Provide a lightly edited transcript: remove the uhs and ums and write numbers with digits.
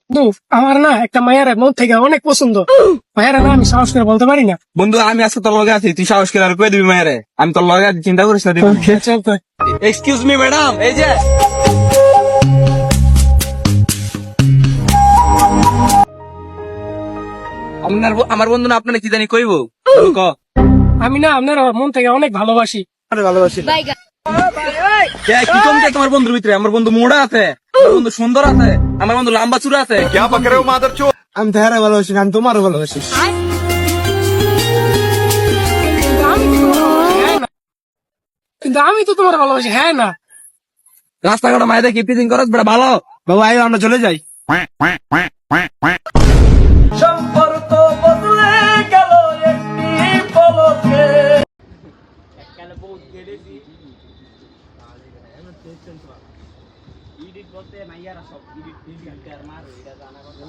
আমার না একটা মায়ের মন থেকে অনেক পছন্দ। মায়ের না আমি সাহস করে বলতে পারি না। বন্ধু আমি আজকে তোর লগে আছি, তুই সাহস করে আর কয়ে দিবি মায়েরে। আমি তোর লগে আছি, চিন্তা করিস না। চল তো। এক্সকিউজ মি ম্যাডাম, এই যে আমার বন্ধু না আপনার কি জানি কইব। ক আমি না আপনার মন থেকে অনেক ভালোবাসি। ভালোবাসি কি কমছে তোমার বন্ধুর ভিতরে? আমার বন্ধু মোড়া আছে, আমার বন্ধু সুন্দর আছে, আমার বন্ধু লম্বা চূড়া আছে। আমি তো হেরে ভালোবাসি না, আমি তোমারও ভালোবাসি। কিন্তু আমি তো তোমার ভালোবাসি, হ্যাঁ না? রাস্তাঘাটে মায়েদের কি পিজিং করস বেটা ভালো। বাবু আয় আমরা চলে যাই। সম্পর্ক বদলে গেল একটি পলকে। ইডিট করতে মাইয়ারা সব ইডিট আর মার এটা জানা কথা।